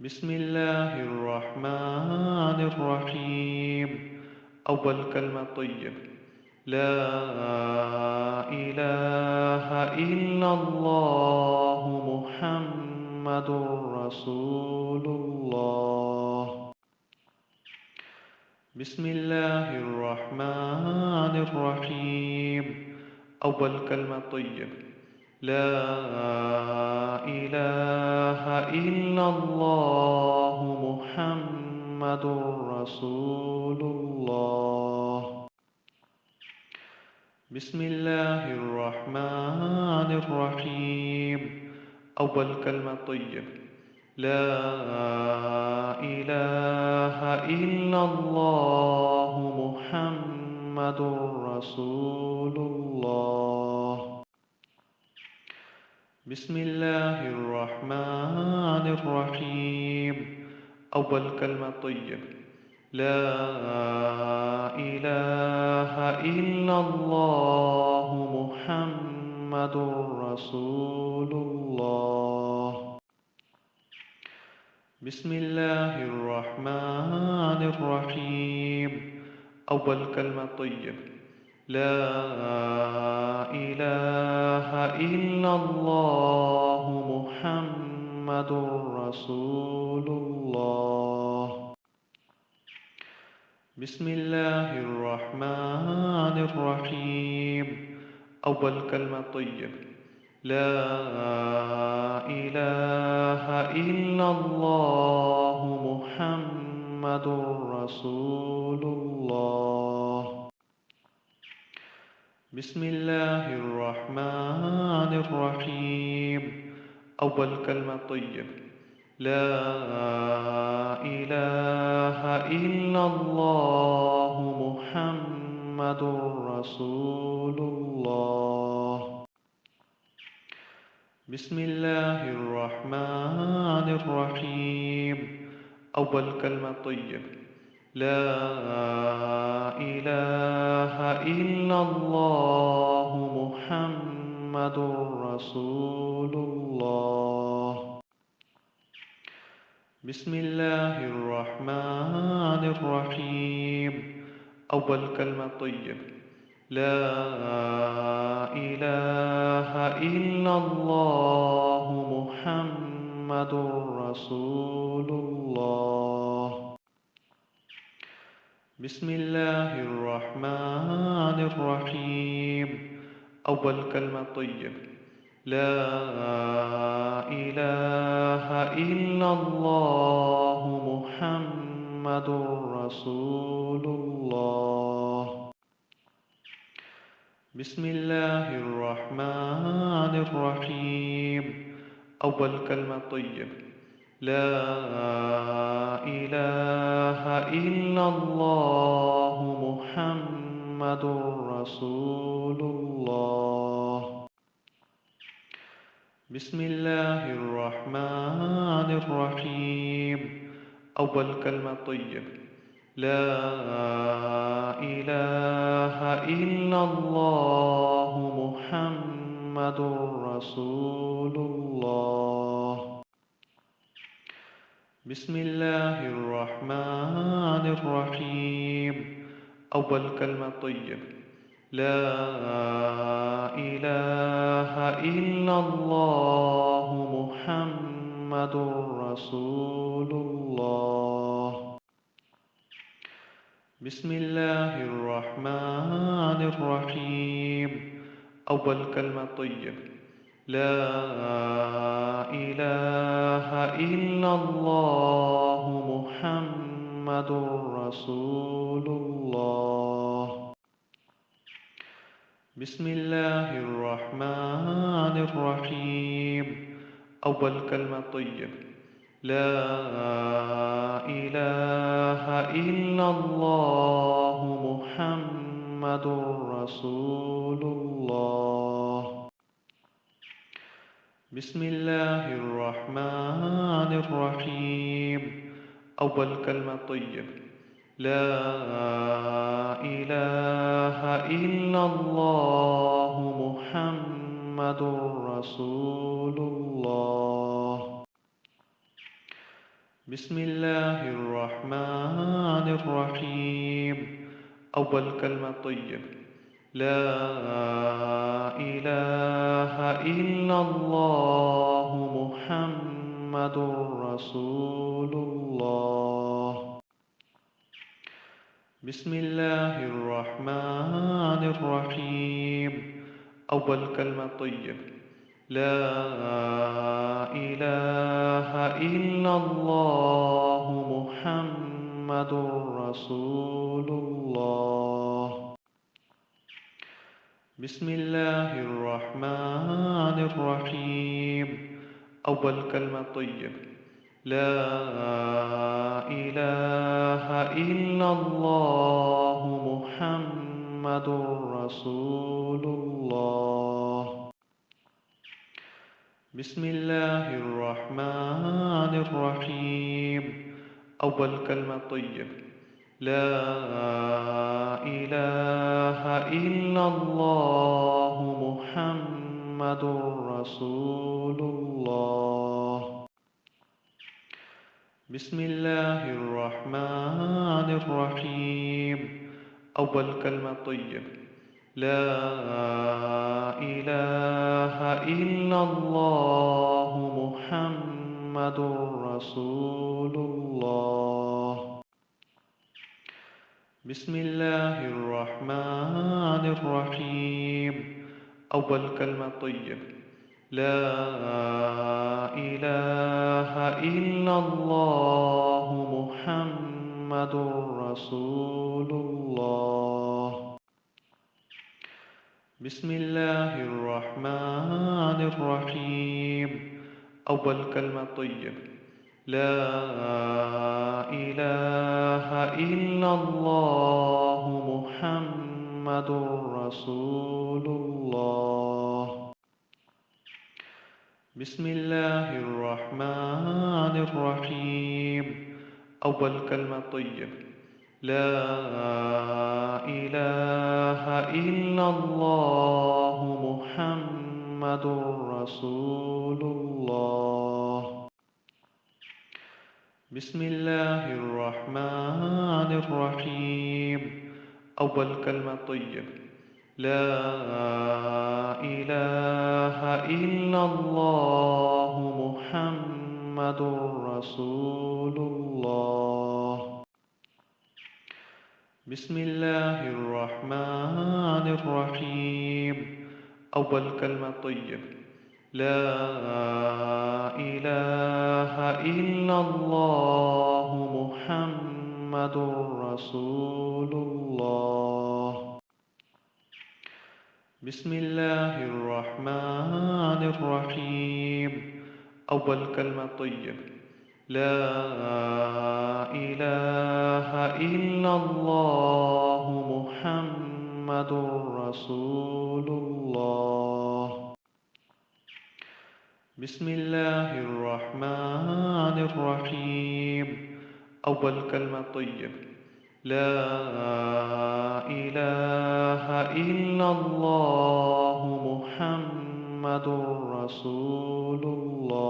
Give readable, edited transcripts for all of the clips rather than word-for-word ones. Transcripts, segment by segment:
बिस्मिल्लाहिर्रहमानिर्रहीम। अव्वल कलमा तय्यब। ला इलाहा इल्लल्लाहु मुहम्मदुर रसूलुल्लाह। बिस्मिल्लाहिर्रहमानिर्रहीम। अव्वल कलमा तय्यब। ला इलाहा इल्लल्लाहु मुहम्मदुर रसूलुल्लाह। बिस्मिल्लाहिर्रहमानिर्रहीम। अव्वल कलमा तय्यब। ला इलाहा इल्लल्लाहु मुहम्मदुर रसूलुल्लाह। बिस्मिल्लाहिर्रहमानिर्रहीम। अव्वल कलमा तय्यब। ला इलाहा इल्लल्लाहु मुहम्मदुर रसूलुल्लाह। बिस्मिल्लाहिर्रहमानिर्रहीम। अव्वल कलमा तय्यब। ला इलाहा इल्लल्लाहु मुहम्मदुर रसूलुल्लाह। बिस्मिल्लाहिर्रहमानिर्रहीम। अव्वल कलमा तय्यब। ला इलाहा इल्लल्लाहु मुहम्मदुर रसूलुल्लाह। बिस्मिल्लाहिर्रहमानिर्रहीम। अव्वल कलमा तय्यब। ला इलाहा इल्लल्लाहु मुहम्मदुर रसूलुल्लाह। बिस्मिल्लाहिर्रहमानिर्रहीम। अव्वल कलमा तय्यब। ला इलाहा इल्लल्लाहु मुहम्मदुर रसूलुल्लाह। बिस्मिल्लाहिर्रहमानिर्रहीम। अव्वल कलमा तय्यब। ला इलाहा इल्लल्लाहु मुहम्मदुर रसूलुल्लाह। बिस्मिल्लाहिर्रहमानिर्रहीम। अव्वल कलमा तय्यब। ला इलाहा इल्लल्लाहु मुहम्मदुर रसूलुल्लाह। बिस्मिल्लाहिर्रहमानिर्रहीम। अव्वल कलमा तय्यब। ला इलाहा इल्लल्लाहु मुहम्मदुर रसूलुल्लाह। बिस्मिल्लाहिर्रहमानिर्रहीम। अव्वल कलमा तय्यब। ला इलाहा इल्लल्लाहु मुहम्मदुर रसूलुल्लाह। बिस्मिल्लाहिर्रहमानिर्रहीम। अव्वल कलमा तय्यब। ला इलाहा इल्लल्लाहु मुहम्मदुर रसूलुल्लाह। बिस्मिल्लाहिर्रहमानिर्रहीम। अव्वल कलमा तय्यब। ला इलाहा इल्लल्लाहु मुहम्मदुर रसूलुल्लाह। बिस्मिल्लाहिर्रहमानिर्रहीम। अव्वल कलमा तय्यब। ला इलाहा इल्लल्लाहु मुहम्मदुर रसूलुल्लाह। बिस्मिल्लाहिर्रहमानिर्रहीम। अव्वल कलमा तय्यब। ला इलाहा इल्लल्लाहु मुहम्मदुर रसूलुल्लाह। बिस्मिल्लाहिर्रहमानिर्रहीम। अव्वल कलमा तय्यब, ला इलाहा इल्लल्लाहु मुहम्मदुर रसूलुल्लाह। बिस्मिल्लाहिर्रहमानिर्रहीम। अव्वल कलमा तय्यब, ला इलाहा इल्लल्लाहु मुहम्मदुर रसूलुल्लाह। बिस्मिल्लाहिर्रहमानिर्रहीम। अव्वल कलमा तय्यब, ला इलाहा इल्लल्लाहु मुहम्मदुर रसूलुल्लाह। बिस्मिल्लाहिर्रहमानिर्रहीम। अव्वल कलमा तय्यब, ला इलाहा इल्लल्लाहु मुहम्मदुर रसूलुल्लाह। बिस्मिल्लाहिर्रहमानिर्रहीम। अव्वल कलमा तय्यब, ला इलाहा इल्लल्लाहु मुहम्मदुर रसूलुल्लाह। बिस्मिल्लाहिर्रहमानिर्रहीम। अव्वल कलमा तय्यब, ला इलाहा इल्लल्लाहु मुहम्मदुर रसूलुल्लाह। बिस्मिल्लाहिर्रहमानिर्रहीम। अव्वल कलमा तय्यब, ला इलाहा इल्लल्लाहु मुहम्मदुर रसूलुल्लाह। बिस्मिल्लाहिर्रहमानिर्रहीम। अव्वल कलमा तय्यब, ला इलाहा इल्लल्लाहु मुहम्मदुर रसूलुल्लाह। बिस्मिल्लाहिर्रहमानिर्रहीम। अव्वल कलमा तय्यब, ला इलाहा इल्लल्लाहु मुहम्मदुर रसूलुल्लाह। बिस्मिल्लाहिर्रहमानिर्रहीम। अव्वल कलमा तय्यब, ला इलाहा इल्लल्लाहु मुहम्मदुर रसूलुल्लाह। बिस्मिल्लाहिर्रहमानिर्रहीम। अव्वल कलमा तय्यब, ला इलाहा इल्लल्लाहु मुहम्मदुर रसूलुल्लाह। बिस्मिल्लाहिर्रहमानिर्रहीम। अव्वल कलमा तय्यब, ला इलाहा इल्लल्लाहु मुहम्मदुर रसूलुल्लाह।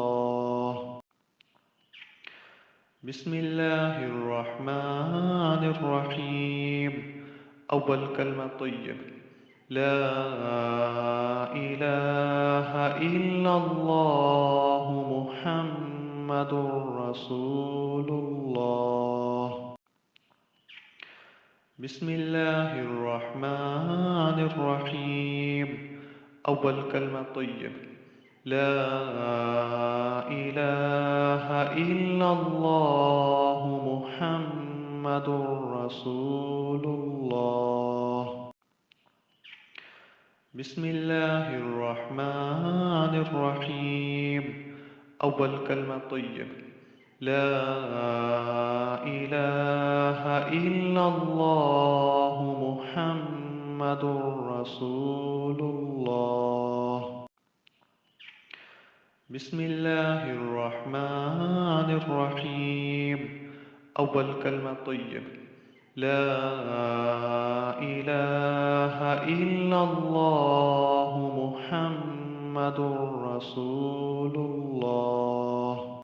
बिस्मिल्लाहिर्रहमानिर्रहीम। अव्वल कलमा तय्यब, ला इलाहा इल्लल्लाहु मुहम्मदुर रसूलुल्लाह। बिस्मिल्लाहिर्रहमानिर्रहीम। अव्वल कलमा तय्यब, ला इलाहा इल्लल्लाहु मुहम्मदुर रसूलुल्लाह। बिस्मिल्लाहिर्रहमानिर्रहीम। अव्वल कलमा तय्यब, ला इलाहा इल्लल्लाहु मुहम्मदुर रसूलुल्लाह। बिस्मिल्लाहिर्रहमानिर्रहीम। अव्वल कलमा तय्यब, ला इलाहा इल्लल्लाहु मुहम्मदुर रसूलुल्लाह।